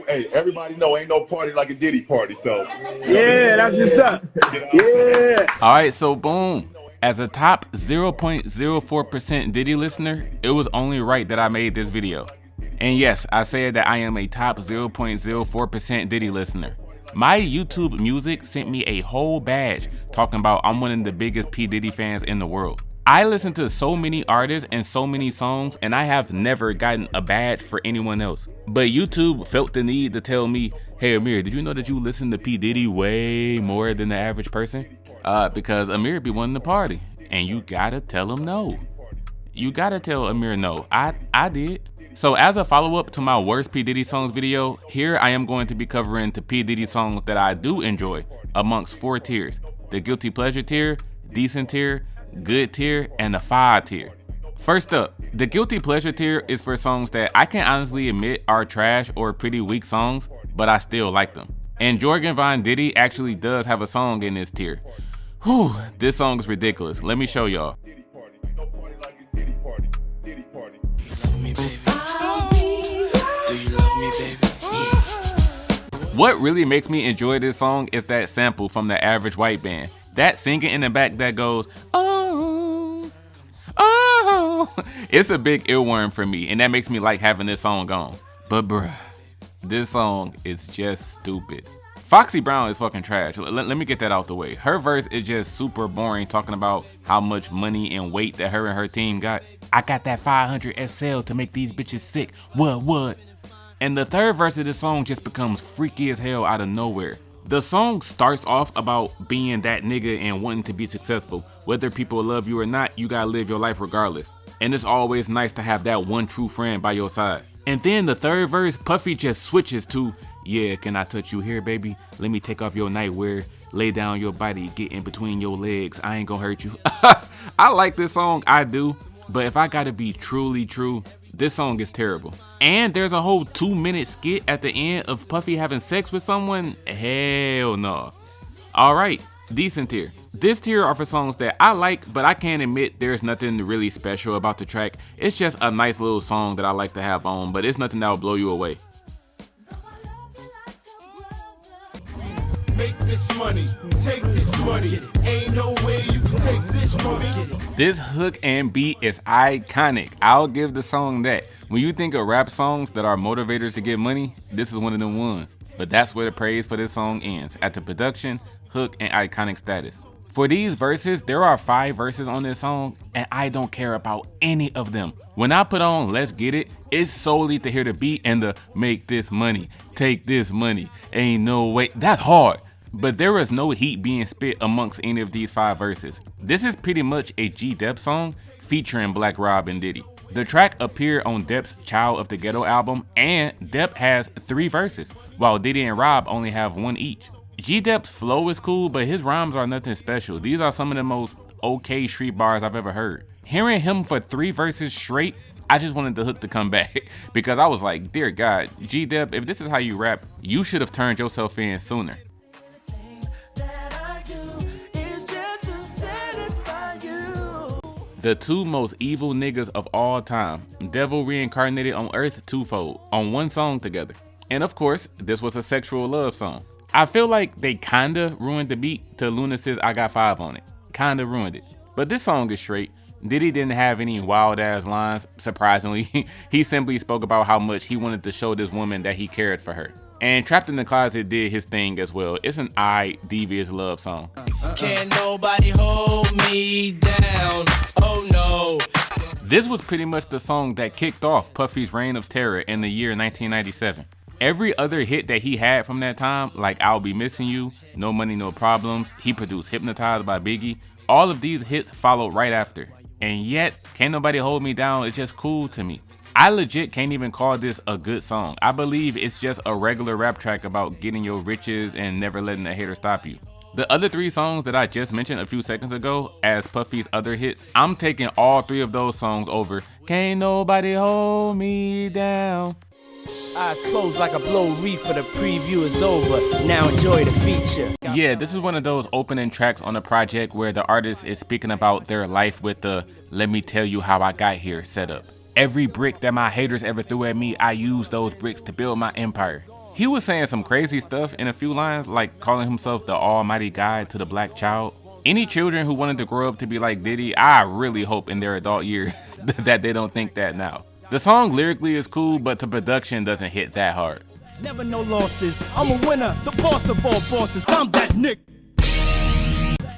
hey, everybody know ain't no party like a Diddy party. So yeah, that's what's up. Yeah. All right, so boom. As a top 0.04% Diddy listener, it was only right that I made this video. And yes, I said that I am a top 0.04% Diddy listener. My YouTube Music sent me a whole badge talking about I'm one of the biggest P. Diddy fans in the world. I listen to so many artists and so many songs, and I have never gotten a badge for anyone else. But YouTube felt the need to tell me, hey Amiri, did you know that you listen to P. Diddy way more than the average person? Because Amiri be wanting to party, and you gotta tell him no. You gotta tell Amiri no. I did. So as a follow-up to my worst P. Diddy songs video, here I am going to be covering the P. Diddy songs that I do enjoy amongst 4 tiers. The guilty pleasure tier, decent tier, good tier, and the 5 tier. First up, the guilty pleasure tier is for songs that I can honestly admit are trash or pretty weak songs, but I still like them. And Jorgen Von Diddy actually does have a song in this tier. Whew, this song is ridiculous. Let me show y'all. What really makes me enjoy this song is that sample from the Average White Band. That singing in the back that goes, oh, oh. It's a big earworm for me, and that makes me like having this song on. But bruh, this song is just stupid. Foxy Brown is fucking trash. Let me get that out the way. Her verse is just super boring, talking about how much money and weight that her and her team got. I got that 500 SL to make these bitches sick. What? And the third verse of this song just becomes freaky as hell out of nowhere. The song starts off about being that nigga and wanting to be successful. Whether people love you or not, you gotta live your life regardless. And it's always nice to have that one true friend by your side. And then the third verse, Puffy just switches to, yeah, can I touch you here, baby? Let me take off your nightwear, lay down your body, get in between your legs. I ain't gonna hurt you. I like this song, I do. But if I gotta be truly true, this song is terrible. And there's a whole 2-minute skit at the end of Puffy having sex with someone. Hell no. Alright, decent tier. This tier are for songs that I like, but I can't admit there's nothing really special about the track. It's just a nice little song that I like to have on, but it's nothing that will blow you away. Make this money, take this money. Ain't no way you can take this money. This hook and beat is iconic. I'll give the song that. When you think of rap songs that are motivators to get money, this is one of them ones. But that's where the praise for this song ends, at the production, hook, and iconic status. For these verses, there are 5 verses on this song, and I don't care about any of them. When I put on Let's Get It, it's solely to hear the beat and the make this money, take this money, ain't no way. That's hard. But there is no heat being spit amongst any of these 5 verses. This is pretty much a G-Dep song featuring Black Rob and Diddy. The track appeared on Depp's Child of the Ghetto album, and Depp has 3 verses, while Diddy and Rob only have 1 each. G-Dep's flow is cool, but his rhymes are nothing special. These are some of the most okay street bars I've ever heard. Hearing him for 3 verses straight, I just wanted the hook to come back because I was like, dear God, G-Dep, if this is how you rap, you should have turned yourself in sooner. The 2 most evil niggas of all time, devil reincarnated on earth twofold, on one song together. And of course, this was a sexual love song. I feel like they kinda ruined the beat to Luna's I Got 5 on it. Kinda ruined it. But this song is straight. Diddy didn't have any wild ass lines, surprisingly. He simply spoke about how much he wanted to show this woman that he cared for her. And Trapped in the Closet did his thing as well. It's an devious love song. Can't nobody hold me down, oh no. This was pretty much the song that kicked off Puffy's reign of terror in the year 1997. Every other hit that he had from that time, like I'll Be Missing You, No Money, No Problems, he produced Hypnotized by Biggie, all of these hits followed right after. And yet, Can't Nobody Hold Me Down is just cool to me. I legit can't even call this a good song. I believe it's just a regular rap track about getting your riches and never letting a hater stop you. The other 3 songs that I just mentioned a few seconds ago as Puffy's other hits, I'm taking all 3 of those songs over Can't Nobody Hold Me Down. Eyes closed like a blow reefer, the preview is over, now enjoy the feature. Yeah, this is one of those opening tracks on a project where the artist is speaking about their life with the let me tell you how I got here setup. Every brick that my haters ever threw at me, I used those bricks to build my empire. He was saying some crazy stuff in a few lines, like calling himself the almighty guide to the black child. Any children who wanted to grow up to be like Diddy, I really hope in their adult years that they don't think that now. The song lyrically is cool, but the production doesn't hit that hard. Never no losses. I'm a winner, the boss of all bosses. I'm that Nick.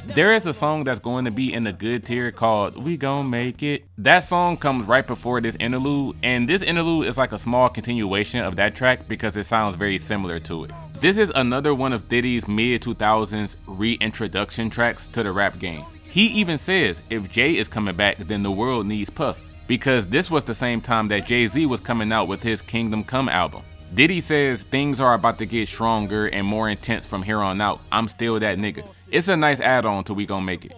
There is a song that's going to be in the good tier called We Gon' Make It. That song comes right before this interlude, and this interlude is like a small continuation of that track because it sounds very similar to it. This is another one of Diddy's mid-2000s reintroduction tracks to the rap game. He even says if Jay is coming back, then the world needs Puff, because this was the same time that Jay-Z was coming out with his Kingdom Come album. Diddy says things are about to get stronger and more intense from here on out. I'm still that nigga. It's a nice add-on to We Gon' Make It.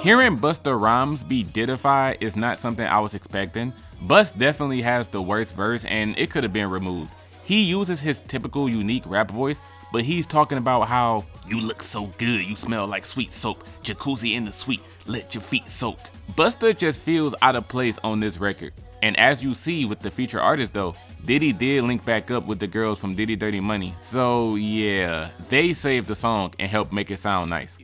Hearing Busta Rhymes be Diddified is not something I was expecting. Bust definitely has the worst verse and it could have been removed. He uses his typical unique rap voice, but he's talking about how you look so good, you smell like sweet soap, jacuzzi in the suite, let your feet soak. Busta just feels out of place on this record. And as you see with the feature artist though, Diddy did link back up with the girls from Diddy Dirty Money. So yeah, they saved the song and helped make it sound nice.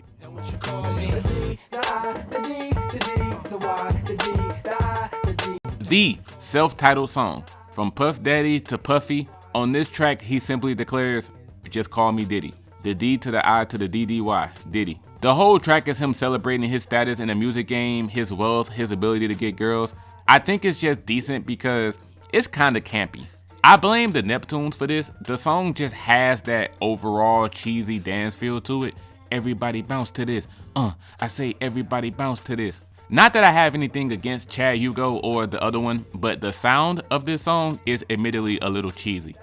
The self-titled song, from Puff Daddy to Puffy. On this track, he simply declares, just call me Diddy. The D to the I to the DDY, Diddy. The whole track is him celebrating his status in the music game, his wealth, his ability to get girls. I think it's just decent because it's kinda campy. I blame the Neptunes for this. The song just has that overall cheesy dance feel to it. Everybody bounce to this. I say everybody bounce to this. Not that I have anything against Chad Hugo or the other one, but the sound of this song is admittedly a little cheesy.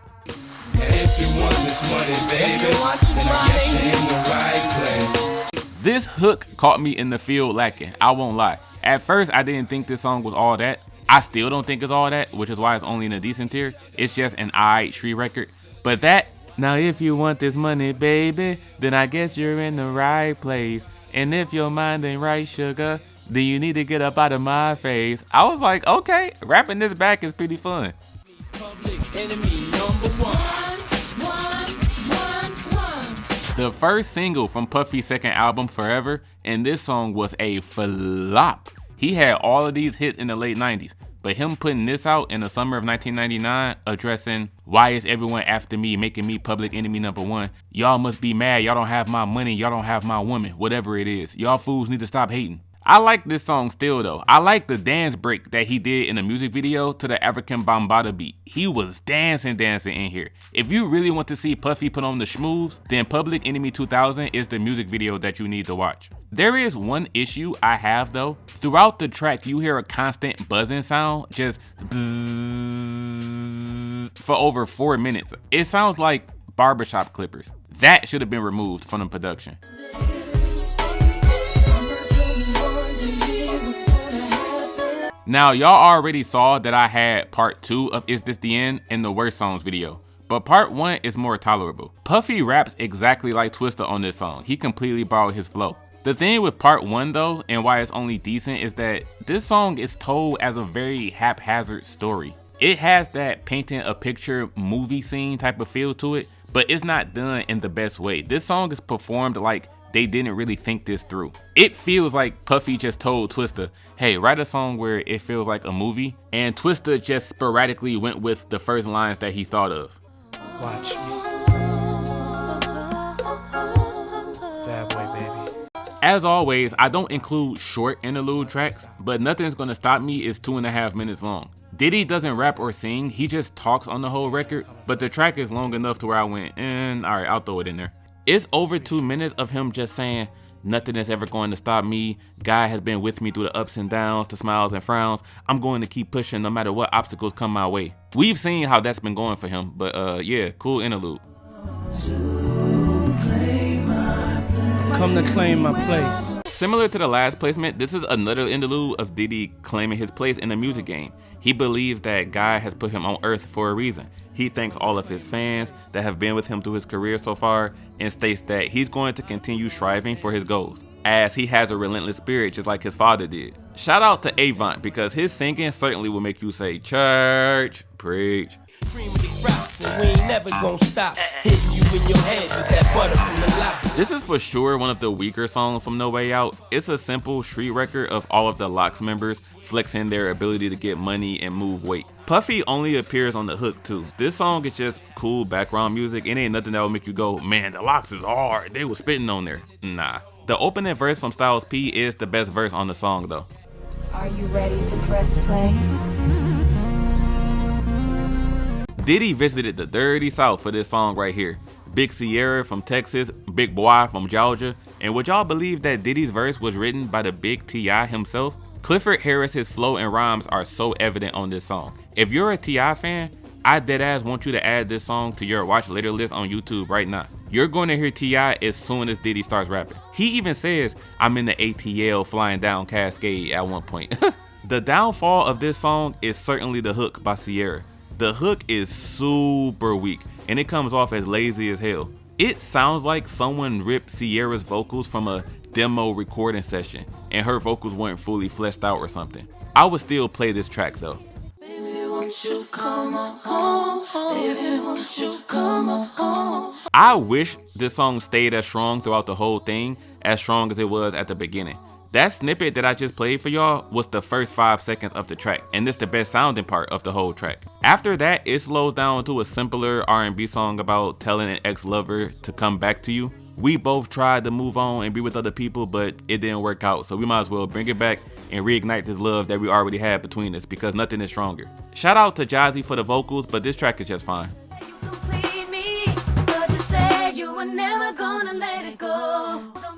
If you want this money, baby, then I guess you're in the right place. This hook caught me in the field lacking, I won't lie. At first, I didn't think this song was all that. I still don't think it's all that, which is why it's only in a decent tier. It's just an alright street record. But that, now if you want this money, baby, then I guess you're in the right place. And if your mind ain't right, sugar, then you need to get up out of my face. I was like, okay, rapping this back is pretty fun. Public enemy number one. The first single from Puffy's second album, Forever, and this song was a flop. He had all of these hits in the late 90s, but him putting this out in the summer of 1999, addressing why is everyone after me, making me public enemy number one. Y'all must be mad, y'all don't have my money, y'all don't have my woman, whatever it is. Y'all fools need to stop hating. I like this song still though. I like the dance break that he did in the music video to the African Bambaataa beat. He was dancing in here. If you really want to see Puffy put on the schmooves, then Public Enemy 2000 is the music video that you need to watch. There is one issue I have though. Throughout the track, you hear a constant buzzing sound, just bzzz, for over 4 minutes. It sounds like barbershop clippers. That should have been removed from the production. Now, y'all already saw that I had part 2 of Is This The End in the Worst Songs video, but part 1 is more tolerable. Puffy raps exactly like Twista on this song. He completely borrowed his flow. The thing with part 1 though, and why it's only decent, is that this song is told as a very haphazard story. It has that painting a picture movie scene type of feel to it, but it's not done in the best way. This song is performed like they didn't really think this through. It feels like Puffy just told Twista, hey, write a song where it feels like a movie, and Twista just sporadically went with the first lines that he thought of. Watch me. Bad boy, baby. As always, I don't include short interlude tracks, but Nothing's Gonna Stop Me is 2.5 minutes long. Diddy doesn't rap or sing, he just talks on the whole record, but the track is long enough to where I went, alright, I'll throw it in there. It's over 2 minutes of him just saying, nothing is ever going to stop me. God has been with me through the ups and downs, the smiles and frowns. I'm going to keep pushing no matter what obstacles come my way. We've seen how that's been going for him, but yeah, cool interlude. Come to claim my place. Similar to the last placement, this is another interlude of Diddy claiming his place in the music game. He believes that God has put him on earth for a reason. He thanks all of his fans that have been with him through his career so far and states that he's going to continue striving for his goals, as he has a relentless spirit just like his father did. Shout out to Avant because his singing certainly will make you say church, preach. We ain't never gonna stop hitting you in your head with that butter from the lot. This is for sure one of the weaker songs from No Way Out. It's a simple street record of all of the LOX members flexing their ability to get money and move weight. Puffy only appears on the hook too. This song is just cool background music. It ain't nothing that will make you go, man, the LOX is hard. They was spitting on there. Nah. The opening verse from Styles P is the best verse on the song though. Are you ready to press play? Diddy visited the dirty South for this song right here. Big Sierra from Texas, Big Boy from Georgia. And would y'all believe that Diddy's verse was written by the big T.I. himself? Clifford Harris's flow and rhymes are so evident on this song. If you're a T.I. fan, I deadass want you to add this song to your watch later list on YouTube right now. You're going to hear T.I. as soon as Diddy starts rapping. He even says, I'm in the ATL flying down Cascade at one point. The downfall of this song is certainly the hook by Sierra. The hook is super weak and it comes off as lazy as hell. It sounds like someone ripped Sierra's vocals from a demo recording session and her vocals weren't fully fleshed out or something. I would still play this track though. Baby, won't you come home? Baby, won't you come home? I wish this song stayed as strong throughout the whole thing, as strong as it was at the beginning. That snippet that I just played for y'all was the first 5 seconds of the track, and it's the best sounding part of the whole track. After that, it slows down to a simpler R&B song about telling an ex-lover to come back to you. We both tried to move on and be with other people, but it didn't work out, so we might as well bring it back and reignite this love that we already had between us because nothing is stronger. Shout out to Jazzy for the vocals, but this track is just fine.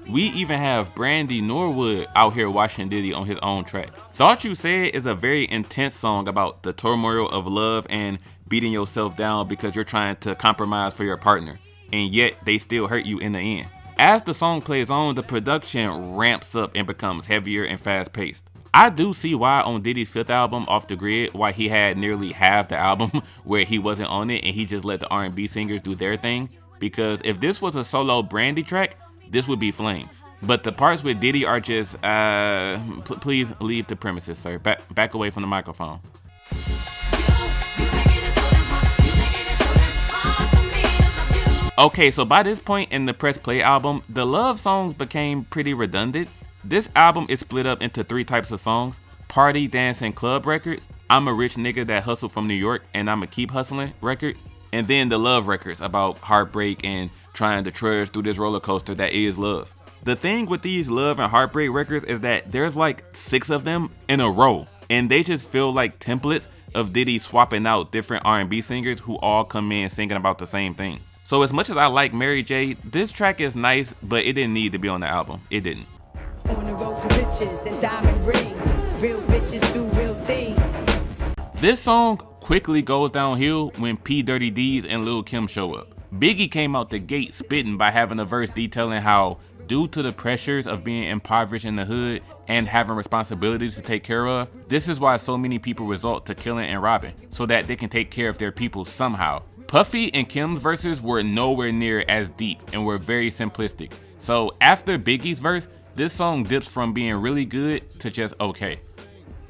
We even have Brandy Norwood out here watching Diddy on his own track. Thought You Said is a very intense song about the turmoil of love and beating yourself down because you're trying to compromise for your partner, and yet they still hurt you in the end. As the song plays on, the production ramps up and becomes heavier and fast-paced. I do see why on Diddy's 5th album, Off the Grid, why he had nearly half the album where he wasn't on it and he just let the R&B singers do their thing, because if this was a solo Brandy track, this would be flames. But the parts with Diddy are just, please leave the premises, sir. Back away from the microphone. Okay, so by this point in the Press Play album, the love songs became pretty redundant. This album is split up into 3 types of songs: party, dance, and club records, I'm a rich nigga that hustled from New York and I'ma keep hustling records, and then the love records about heartbreak and trying to trudge through this roller coaster that is love. The thing with these love and heartbreak records is that there's like 6 of them in a row, and they just feel like templates of Diddy swapping out different R&B singers who all come in singing about the same thing. So as much as I like Mary J, this track is nice, but it didn't need to be on the album. It didn't. On the road to riches and diamond rings, real bitches do real things. This song quickly goes downhill when P. Dirty D's and Lil' Kim show up. Biggie came out the gate spitting by having a verse detailing how, due to the pressures of being impoverished in the hood and having responsibilities to take care of, this is why so many people resort to killing and robbing, so that they can take care of their people somehow. Puffy and Kim's verses were nowhere near as deep and were very simplistic. So after Biggie's verse, this song dips from being really good to just okay.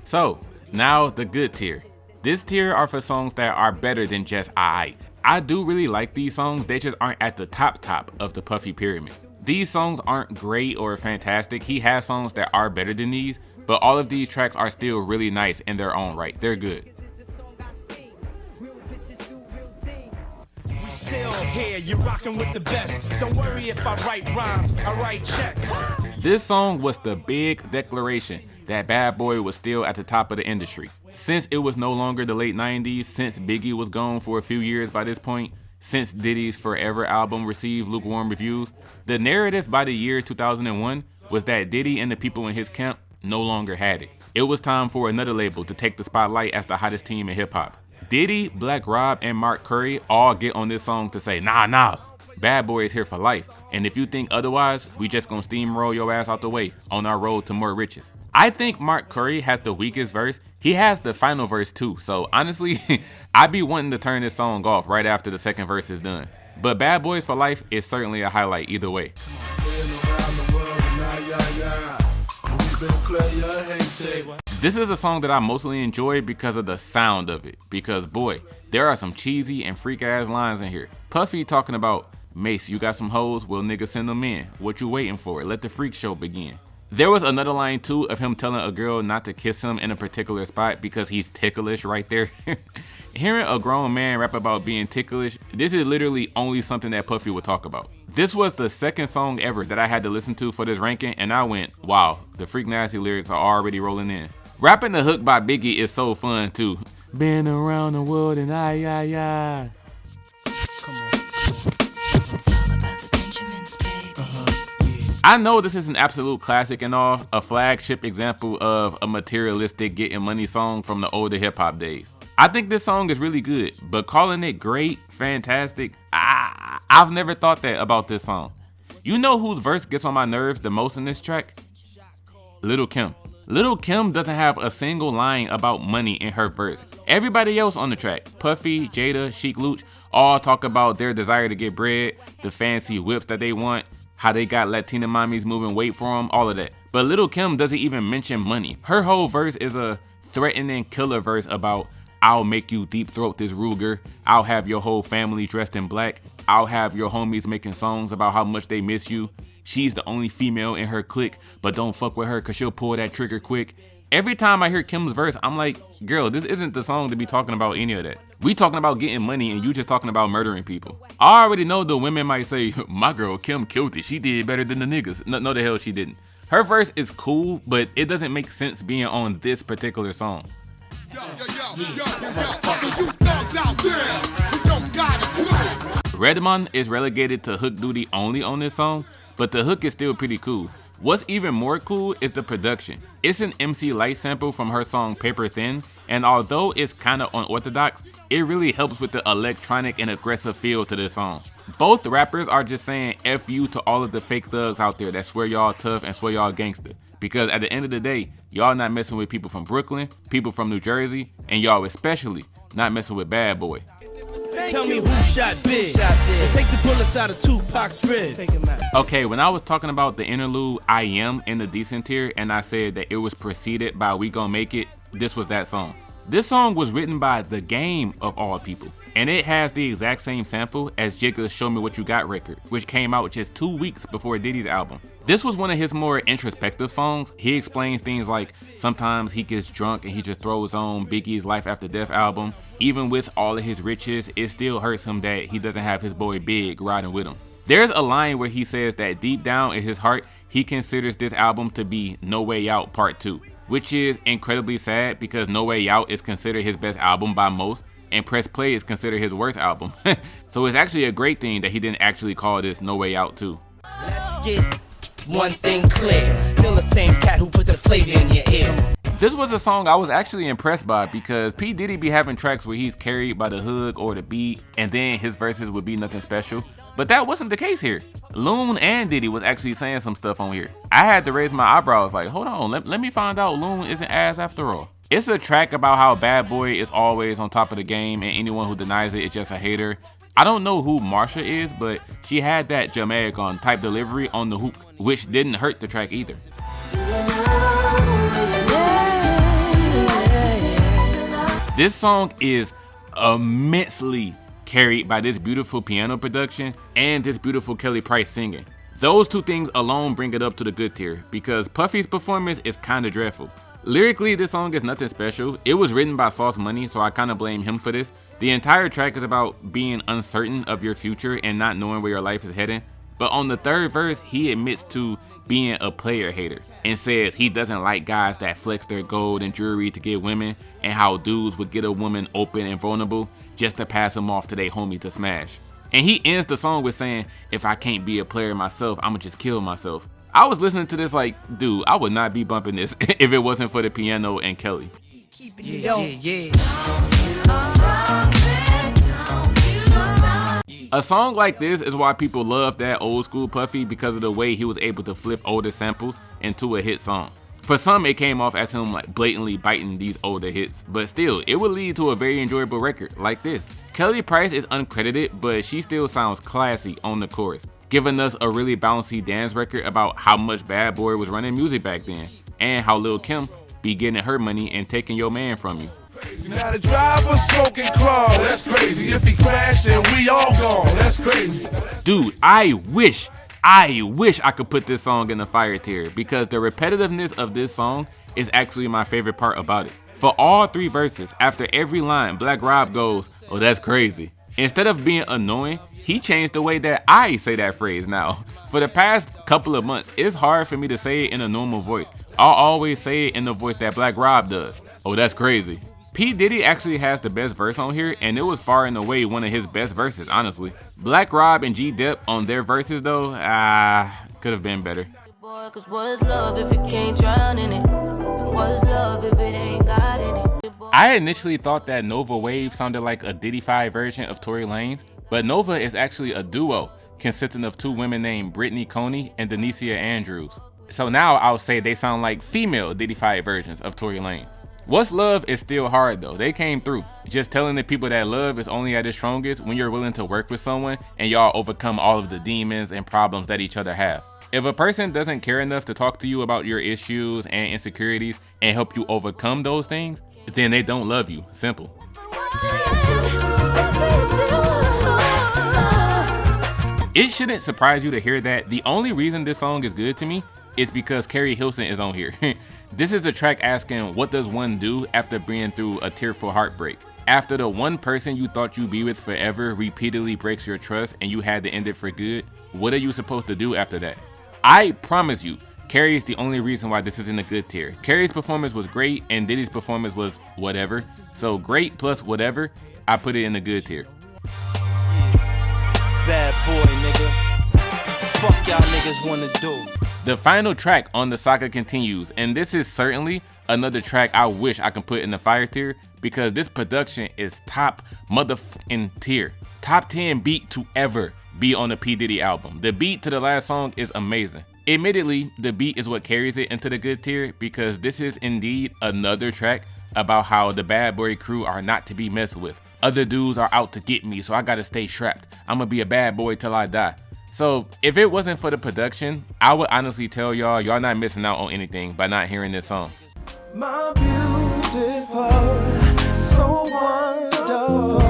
So now the good tier. This tier are for songs that are better than just aight. I do really like these songs, they just aren't at the top of the Puffy pyramid. These songs aren't great or fantastic. He has songs that are better than these, but all of these tracks are still really nice in their own right. They're good. Still here, you're rocking with the best. Don't worry if I write rhymes, I write checks. This song was the big declaration that Bad Boy was still at the top of the industry. Since it was no longer the late 90s, since Biggie was gone for a few years by this point, since Diddy's Forever album received lukewarm reviews, the narrative by the year 2001 was that Diddy and the people in his camp no longer had it. It was time for another label to take the spotlight as the hottest team in hip hop. Diddy, Black Rob, and Mark Curry all get on this song to say, nah, Bad Boy is here for life. And if you think otherwise, we just gonna steamroll your ass out the way on our road to more riches. I think Mark Curry has the weakest verse. He has the final verse too. So honestly, I'd be wanting to turn this song off right after the second verse is done. But Bad Boys for Life is certainly a highlight either way. This is a song that I mostly enjoy because of the sound of it. Because boy, there are some cheesy and freak ass lines in here. Puffy talking about, Mace, you got some hoes? Well, nigga, send them in. What you waiting for? Let the freak show begin. There was another line too of him telling a girl not to kiss him in a particular spot because he's ticklish right there. Hearing a grown man rap about being ticklish, this is literally only something that Puffy would talk about. This was the second song ever that I had to listen to for this ranking, and I went, wow, the freak nasty lyrics are already rolling in. Rapping the hook by Biggie is so fun too. Been around the world and I. I know this is an absolute classic and all, a flagship example of a materialistic getting money song from the older hip hop days. I think this song is really good, but calling it great, fantastic, I've never thought that about this song. You know whose verse gets on my nerves the most in this track? Lil' Kim. Lil' Kim doesn't have a single line about money in her verse. Everybody else on the track, Puffy, Jada, Sheek Louch, all talk about their desire to get bread, the fancy whips that they want, how they got Latina mommies moving weight for them, all of that. But Lil' Kim doesn't even mention money. Her whole verse is a threatening killer verse about, I'll make you deep throat this Ruger, I'll have your whole family dressed in black, I'll have your homies making songs about how much they miss you. She's the only female in her clique, but don't fuck with her cause she'll pull that trigger quick. Every time I hear Kim's verse, I'm like, girl, this isn't the song to be talking about any of that. We talking about getting money and you just talking about murdering people. I already know the women might say, my girl Kim killed it, she did better than the niggas. No, the hell she didn't. Her verse is cool, but it doesn't make sense being on this particular song. Redman is relegated to hook duty only on this song, but the hook is still pretty cool. What's even more cool is the production. It's an MC Lyte sample from her song Paper Thin, and although it's kinda unorthodox, it really helps with the electronic and aggressive feel to this song. Both rappers are just saying F you to all of the fake thugs out there that swear y'all tough and swear y'all gangster. Because at the end of the day, y'all not messing with people from Brooklyn, people from New Jersey, and y'all especially not messing with Bad Boy. Tell me who shot Big. And take the bullets out of Tupac's ribs. Okay, when I was talking about the interlude I Am in the decent tier and I said that it was preceded by We Gon' Make It, this was that song. This song was written by The Game of all people, and it has the exact same sample as Jigga's Show Me What You Got record, which came out just 2 weeks before Diddy's album. This was one of his more introspective songs. He explains things like sometimes he gets drunk and he just throws on Biggie's Life After Death album. Even with all of his riches, it still hurts him that he doesn't have his boy Big riding with him. There's a line where he says that deep down in his heart, he considers this album to be No Way Out Part 2. Which is incredibly sad because No Way Out is considered his best album by most, and Press Play is considered his worst album. So it's actually a great thing that he didn't actually call this No Way Out 2. Let's get one thing clear. Still the same cat who put the flavor in your ear. This was a song I was actually impressed by because P. Diddy be having tracks where he's carried by the hook or the beat, and then his verses would be nothing special. But that wasn't the case here. Loon and Diddy was actually saying some stuff on here. I had to raise my eyebrows like, hold on, let me find out Loon isn't ass after all. It's a track about how Bad Boy is always on top of the game and anyone who denies it is just a hater. I don't know who Marsha is, but she had that Jamaican type delivery on the hook, which didn't hurt the track either. This song is immensely carried by this beautiful piano production and this beautiful Kelly Price singing. Those two things alone bring it up to the good tier because Puffy's performance is kinda dreadful. Lyrically, this song is nothing special. It was written by Sauce Money, so I kinda blame him for this. The entire track is about being uncertain of your future and not knowing where your life is heading. But on the third verse, he admits to being a player hater and says he doesn't like guys that flex their gold and jewelry to get women and how dudes would get a woman open and vulnerable just to pass them off to their homie to smash. And he ends the song with saying, if I can't be a player myself, I'ma just kill myself. I was listening to this like, dude, I would not be bumping this if it wasn't for the piano and Kelly. A song like this is why people love that old school Puffy because of the way he was able to flip older samples into a hit song. For some, it came off as him like blatantly biting these older hits, but still, it would lead to a very enjoyable record like this. Kelly Price is uncredited, but she still sounds classy on the chorus, giving us a really bouncy dance record about how much Bad Boy was running music back then, and how Lil' Kim be getting her money and taking your man from you. Now the driver smoking crawl, that's crazy. If he crash and we all gone, that's crazy. Dude, I wish I could put this song in the fire tier because the repetitiveness of this song is actually my favorite part about it. For all 3 verses, after every line, Black Rob goes, "Oh, that's crazy." Instead of being annoying, he changed the way that I say that phrase now. For the past couple of months, it's hard for me to say it in a normal voice. I'll always say it in the voice that Black Rob does. "Oh, that's crazy." P. Diddy actually has the best verse on here, and it was far and away one of his best verses, honestly. Black Rob and G Dep on their verses though, could have been better. Boy, 'cause what's love if it can't drown in it? What's love if it ain't got in it? I initially thought that Nova Wave sounded like a Diddy-fied version of Tory Lanez, but Nova is actually a duo consisting of 2 women named Brittany Coney and Denicia Andrews. So now I'll say they sound like female Diddy-fied versions of Tory Lanez. What's Love is still hard though. They came through. Just telling the people that love is only at its strongest when you're willing to work with someone and y'all overcome all of the demons and problems that each other have. If a person doesn't care enough to talk to you about your issues and insecurities and help you overcome those things, then they don't love you. Simple. It shouldn't surprise you to hear that the only reason this song is good to me is because Carrie Hilson is on here. This is a track asking, what does one do after being through a tearful heartbreak? After the one person you thought you'd be with forever repeatedly breaks your trust and you had to end it for good, what are you supposed to do after that? I promise you, Carrie is the only reason why this is in the good tier. Carrie's performance was great and Diddy's performance was whatever. So great plus whatever, I put it in the good tier. Bad boy, nigga. Fuck y'all niggas wanna do. The final track on the Saga Continues, and this is certainly another track I wish I could put in the fire tier because this production is top motherfucking tier. Top 10 beat to ever be on a P. Diddy album. The beat to the last song is amazing. Admittedly, the beat is what carries it into the good tier because this is indeed another track about how the bad boy crew are not to be messed with. Other dudes are out to get me, so I gotta stay trapped. I'ma be a bad boy till I die. So if it wasn't for the production, I would honestly tell y'all not missing out on anything by not hearing this song. My beautiful, so wonderful.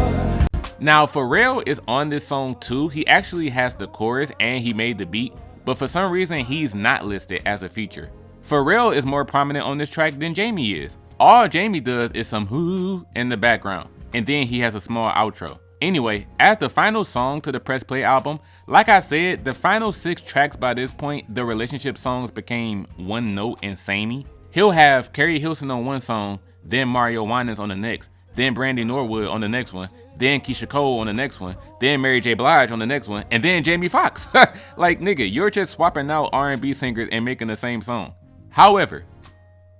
Now Pharrell is on this song too. He actually has the chorus and he made the beat, but for some reason he's not listed as a feature. Pharrell is more prominent on this track than Jamie is. All Jamie does is some hoo in the background, and then he has a small outro. Anyway, as the final song to the Press Play album, like I said, the final 6 tracks by this point, the relationship songs became one note and samey. He'll have Carrie Hilson on one song, then Mario Winans on the next, then Brandy Norwood on the next one, then Keisha Cole on the next one, then Mary J. Blige on the next one, and then Jamie Foxx. Like, nigga, you're just swapping out R&B singers and making the same song. However,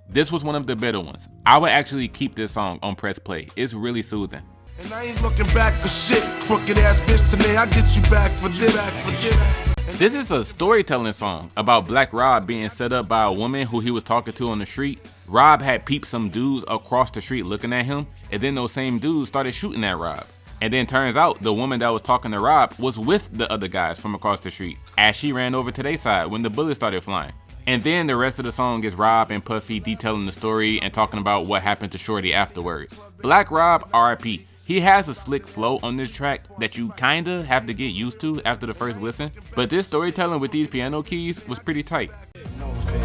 this was one of the better ones. I would actually keep this song on Press Play. It's really soothing. And I ain't looking back for shit, crooked ass bitch today. I get you back for this. This is a storytelling song about Black Rob being set up by a woman who he was talking to on the street. Rob had peeped some dudes across the street looking at him, and then those same dudes started shooting at Rob. And then turns out the woman that was talking to Rob was with the other guys from across the street as she ran over to their side when the bullets started flying. And then the rest of the song is Rob and Puffy detailing the story and talking about what happened to Shorty afterwards. Black Rob, R.I.P. He has a slick flow on this track that you kinda have to get used to after the first listen, but this storytelling with these piano keys was pretty tight.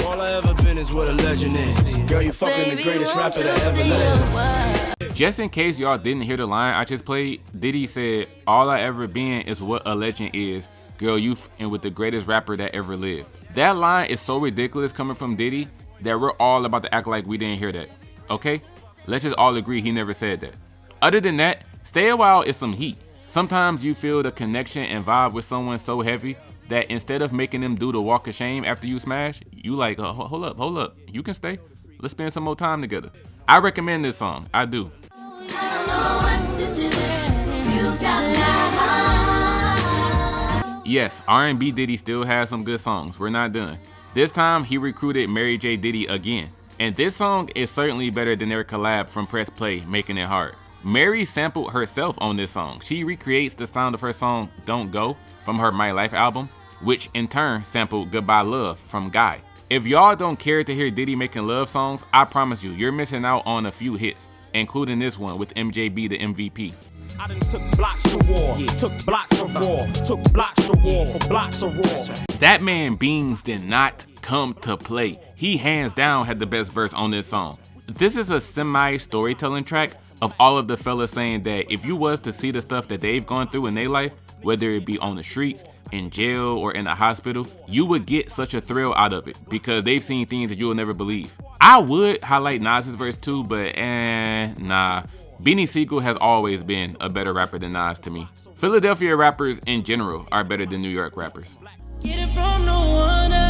All I ever been is what a legend is. Girl, you fucking the greatest rapper that ever lived. Just in case y'all didn't hear the line I just played, Diddy said, all I ever been is what a legend is. Girl, you fucking with the greatest rapper that ever lived. That line is so ridiculous coming from Diddy that we're all about to act like we didn't hear that, okay? Let's just all agree he never said that. Other than that, Stay a While is some heat. Sometimes you feel the connection and vibe with someone so heavy that instead of making them do the walk of shame after you smash, you like, hold up, you can stay. Let's spend some more time together. I recommend this song, I do. Yes, R&B Diddy still has some good songs, we're not done. This time, he recruited Mary J. Diddy again. And this song is certainly better than their collab from Press Play, Making It Hard. Mary sampled herself on this song. She recreates the sound of her song Don't Go from her My Life album, which in turn sampled Goodbye Love from Guy. If y'all don't care to hear Diddy making love songs, I promise you, you're missing out on a few hits, including this one with MJB the MVP. I done took blocks to war, took blocks of war, took blocks to war for blocks of war. That man Beans did not come to play. He hands down had the best verse on this song. This is a semi-storytelling track of all of the fellas saying that if you was to see the stuff that they've gone through in their life, whether it be on the streets, in jail, or in a hospital, you would get such a thrill out of it because they've seen things that you will never believe. I would highlight Nas's verse too, but nah. Beanie Sigel has always been a better rapper than Nas to me. Philadelphia rappers in general are better than New York rappers. Get it from no one else.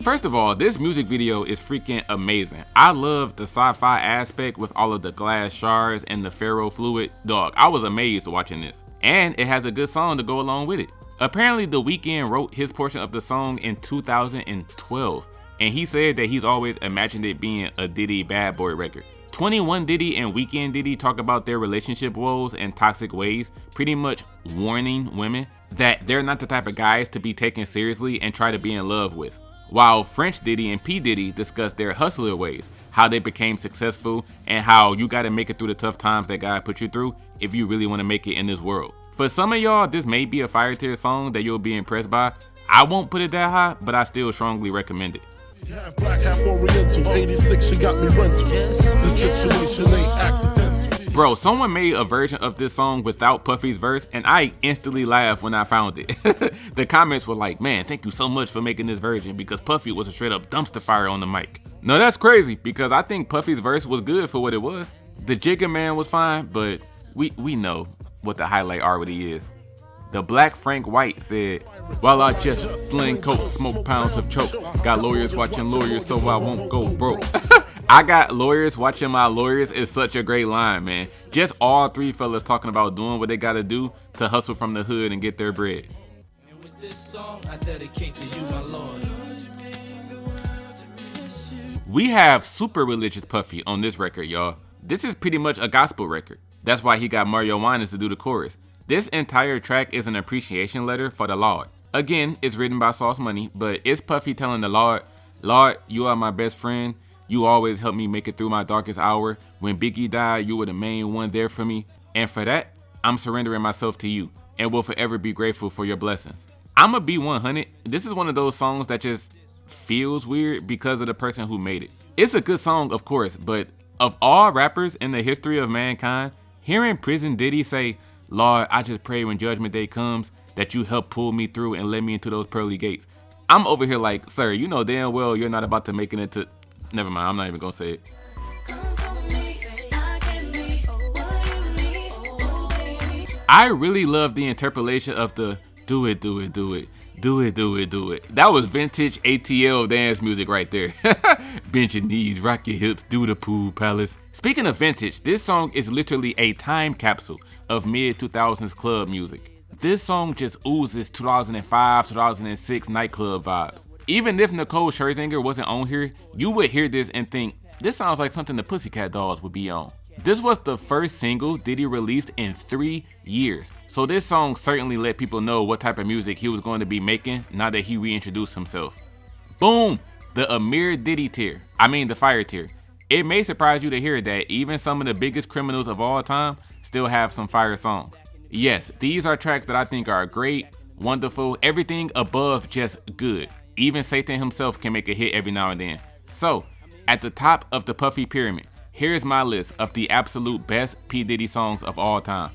First of all, this music video is freaking amazing. I love the sci-fi aspect with all of the glass shards and the ferro fluid. Dog, I was amazed watching this. And it has a good song to go along with it. Apparently, The Weeknd wrote his portion of the song in 2012. And he said that he's always imagined it being a Diddy Bad Boy record. 21 Diddy and Weeknd Diddy talk about their relationship woes and toxic ways, pretty much warning women that they're not the type of guys to be taken seriously and try to be in love with. While French Diddy and P. Diddy discuss their hustler ways, how they became successful, and how you gotta make it through the tough times that God put you through if you really wanna make it in this world. For some of y'all, this may be a fire tier song that you'll be impressed by. I won't put it that high, but I still strongly recommend it. Half black, half oriental, 86, she got me rental. This situation ain't accidental. Bro, someone made a version of this song without Puffy's verse, and I instantly laughed when I found it. The comments were like, man, thank you so much for making this version because Puffy was a straight up dumpster fire on the mic. No, that's crazy because I think Puffy's verse was good for what it was. The Jigga Man was fine, but we know what the highlight already is. The Black Frank White said, while I just sling coke, smoke pounds of choke, got lawyers watching lawyers so I won't go broke. I got lawyers watching my lawyers is such a great line, man. Just all three fellas talking about doing what they gotta do to hustle from the hood and get their bread. And with this song, I dedicate to you, my Lord. We have super religious Puffy on this record, y'all. This is pretty much a gospel record. That's why he got Mario Winans to do the chorus. This entire track is an appreciation letter for the Lord. Again, it's written by Sauce Money, but it's Puffy telling the Lord, Lord, you are my best friend. You always help me make it through my darkest hour. When Biggie died, you were the main one there for me. And for that, I'm surrendering myself to you and will forever be grateful for your blessings. I'ma be 100. This is one of those songs that just feels weird because of the person who made it. It's a good song, of course, but of all rappers in the history of mankind, hearing Prison Diddy say, Lord, I just pray when judgment day comes that you help pull me through and let me into those pearly gates. I'm over here like, sir, you know damn well you're not about to make it into... Never mind, I'm not even gonna say it. I really love the interpolation of the do it, do it, do it, do it, do it, do it. That was vintage ATL dance music right there. Bend your knees, rock your hips, do the pool palace. Speaking of vintage, this song is literally a time capsule of mid-2000s club music. This song just oozes 2005, 2006 nightclub vibes. Even if Nicole Scherzinger wasn't on here, you would hear this and think, this sounds like something the Pussycat Dolls would be on. This was the first single Diddy released in 3 years. So this song certainly let people know what type of music he was going to be making now that he reintroduced himself. Boom! The Amiri Diddy tier. I mean the fire tier. It may surprise you to hear that even some of the biggest criminals of all time still have some fire songs. Yes, these are tracks that I think are great, wonderful, everything above just good. Even Satan himself can make a hit every now and then. So, at the top of the Puffy pyramid, here's my list of the absolute best P. Diddy songs of all time.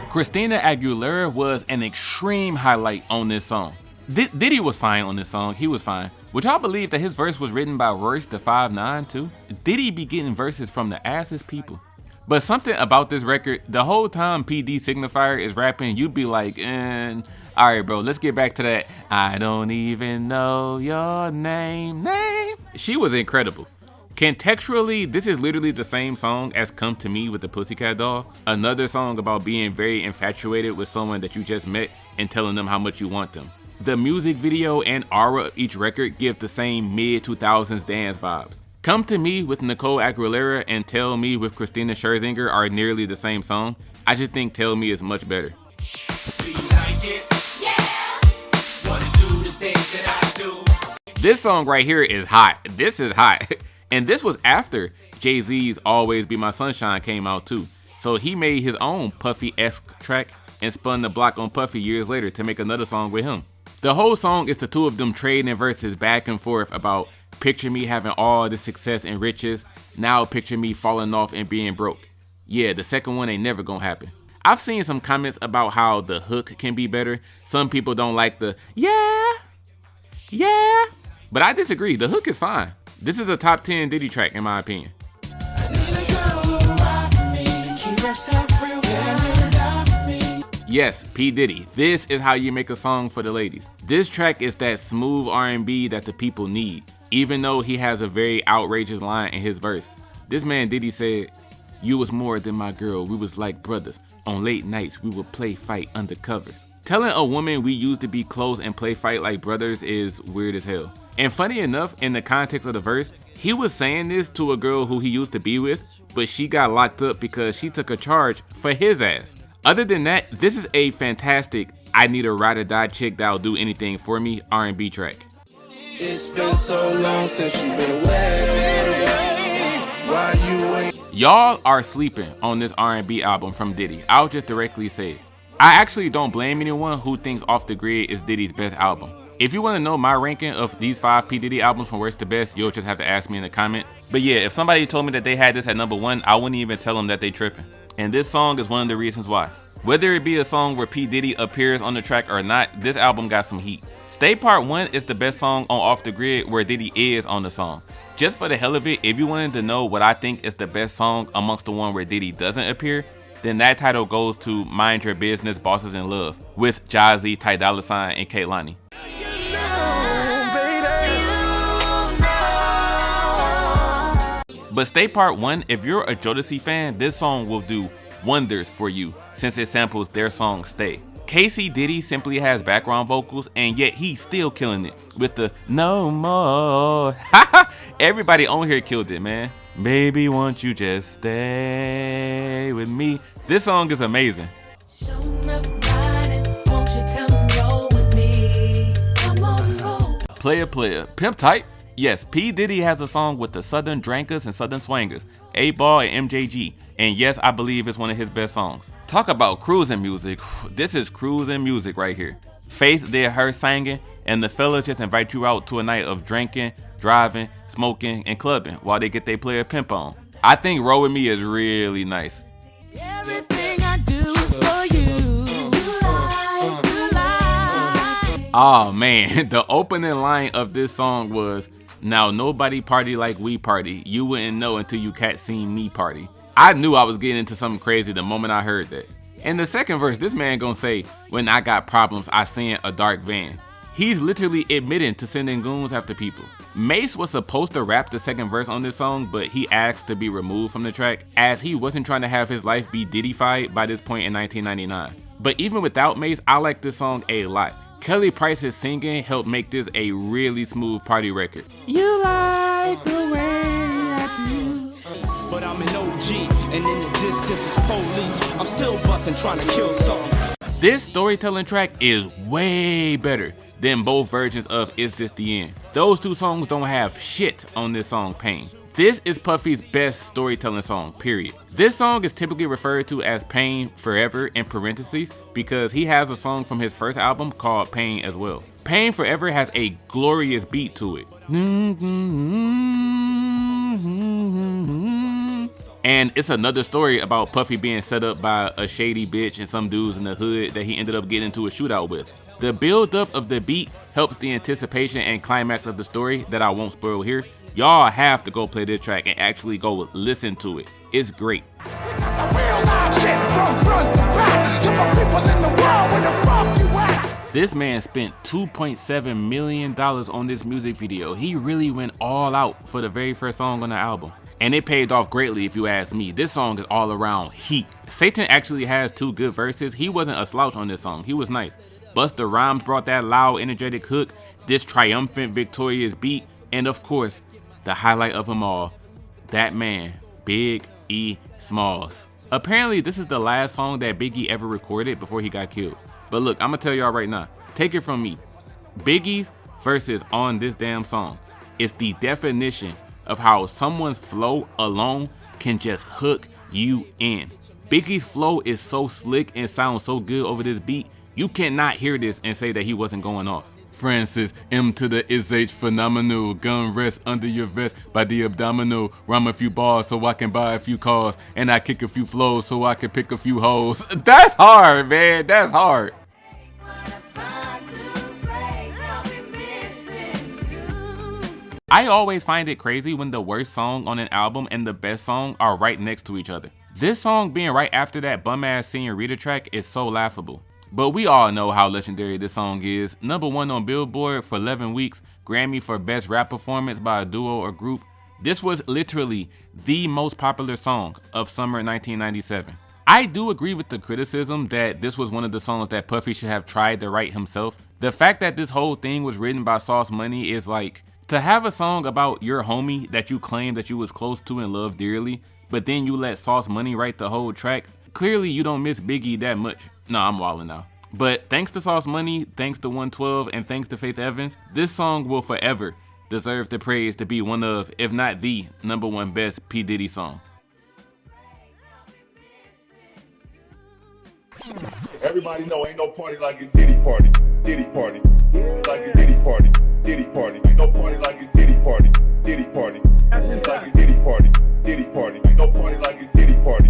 Christina Aguilera was an extreme highlight on this song. Diddy was fine on this song, he was fine. Would y'all believe that his verse was written by Royce the 5'9" too? Diddy be getting verses from the assest people. But something about this record, the whole time PD Signifier is rapping, you'd be like, alright bro, let's get back to that I don't even know your name. She was incredible. Contextually, this is literally the same song as Come To Me with the Pussycat Doll. Another song about being very infatuated with someone that you just met and telling them how much you want them. The music video and aura of each record give the same mid-2000s dance vibes. Come to Me with Nicole Aguilera and Tell Me with Christina Scherzinger are nearly the same song. I just think Tell Me is much better. This song right here is hot. This is hot. And this was after Jay-Z's Always Be My Sunshine came out too. So he made his own Puffy-esque track and spun the block on Puffy years later to make another song with him. The whole song is the two of them trading verses back and forth about picture me having all the success and riches, now picture me falling off and being broke. Yeah, the second one ain't never gonna happen. I've seen some comments about how the hook can be better. Some people don't like the yeah, but I disagree. The hook is fine. This is a top 10 Diddy track in my opinion. Yes, P. Diddy, this is how you make a song for the ladies. This track is that smooth R&B that the people need, even though he has a very outrageous line in his verse. This man Diddy said, "You was more than my girl, we was like brothers. On late nights, we would play fight under covers." Telling a woman we used to be close and play fight like brothers is weird as hell. And funny enough, in the context of the verse, he was saying this to a girl who he used to be with, but she got locked up because she took a charge for his ass. Other than that, this is a fantastic I need a ride or die chick that'll do anything for me R&B track. It's been so long since you've been away. Why you ain't? Y'all are sleeping on this R&B album from Diddy. I'll just directly say it. I actually don't blame anyone who thinks Off the Grid is Diddy's best album. If you want to know my ranking of these 5 P. Diddy albums from worst to best, you'll just have to ask me in the comments. But yeah, if somebody told me that they had this at number 1, I wouldn't even tell them that they tripping. And this song is one of the reasons why. Whether it be a song where P. Diddy appears on the track or not, this album got some heat. Stay Part 1 is the best song on Off the Grid where Diddy is on the song. Just for the hell of it, if you wanted to know what I think is the best song amongst the one where Diddy doesn't appear, then that title goes to Mind Your Business, Bosses in Love with Jazzy, Ty Dolla $ign, and Kehlani. But Stay Part 1, if you're a Jodeci fan, this song will do wonders for you since it samples their song Stay. Casey Diddy simply has background vocals and yet he's still killing it with the no more. Everybody on here killed it, man. Baby, won't you just stay with me? This song is amazing. Player, Pimp Tight. Yes, P. Diddy has a song with the Southern Drankers and Southern Swangers, 8-Ball and MJG, and yes, I believe it's one of his best songs. Talk about cruising music. This is cruising music right here. Faith did her singing, and the fellas just invite you out to a night of drinking, driving, smoking, and clubbing while they get their player pimp on. I think Roll With Me is really nice. Everything I do is for you. Oh man, the opening line of this song was, "Now nobody party like we party. You wouldn't know until you cat seen me party." I knew I was getting into something crazy the moment I heard that. In the second verse, this man gonna say, "When I got problems, I send a dark van." He's literally admitting to sending goons after people. Mace was supposed to rap the second verse on this song, but he asked to be removed from the track as he wasn't trying to have his life be Diddy-fied by this point in 1999. But even without Mace, I like this song a lot. Kelly Price's singing helped make this a really smooth party record. You like the way I do. But I'm an OG, and in the distance is police. I'm still busting, trying to kill something. This storytelling track is way better than both versions of Is This The End. Those two songs don't have shit on this song, Pain. This is Puffy's best storytelling song, period. This song is typically referred to as Pain Forever in parentheses because he has a song from his first album called Pain as well. Pain Forever has a glorious beat to it. And it's another story about Puffy being set up by a shady bitch and some dudes in the hood that he ended up getting into a shootout with. The build up of the beat helps the anticipation and climax of the story that I won't spoil here. Y'all have to go play this track and actually go listen to it. It's great. This man spent $2.7 million on this music video. He really went all out for the very first song on the album. And it paid off greatly if you ask me. This song is all around heat. Satan actually has 2 good verses. He wasn't a slouch on this song. He was nice. Busta Rhymes brought that loud, energetic hook, this triumphant, victorious beat, and of course, the highlight of them all, that man, Big E Smalls. Apparently, this is the last song that Biggie ever recorded before he got killed. But look, I'm gonna tell y'all right now, take it from me. Biggie's verses on this damn song is the definition of how someone's flow alone can just hook you in. Biggie's flow is so slick and sounds so good over this beat, you cannot hear this and say that he wasn't going off. Francis, M to the is phenomenal. Gun rest under your vest by the abdominal. Rhyme a few bars so I can buy a few cars. And I kick a few flows so I can pick a few hoes. That's hard, man. That's hard. I always find it crazy when the worst song on an album and the best song are right next to each other. This song being right after that bum-ass Señorita track is so laughable. But we all know how legendary this song is. #1 on Billboard for 11 weeks, Grammy for Best Rap Performance by a Duo or Group. This was literally the most popular song of summer 1997. I do agree with the criticism that this was one of the songs that Puffy should have tried to write himself. The fact that this whole thing was written by Sauce Money is like, to have a song about your homie that you claim that you was close to and loved dearly, but then you let Sauce Money write the whole track. Clearly you don't miss Biggie that much. Nah, I'm wildin' now. But thanks to Sauce Money, thanks to 112, and thanks to Faith Evans, this song will forever deserve the praise to be one of, if not the #1 best P. Diddy song. Everybody know ain't no party like a Diddy party. Diddy party. Like a Diddy party. Diddy party. Ain't no party like a Diddy party. Diddy party. It's like a Diddy party. Diddy party. Ain't no party like a Diddy party.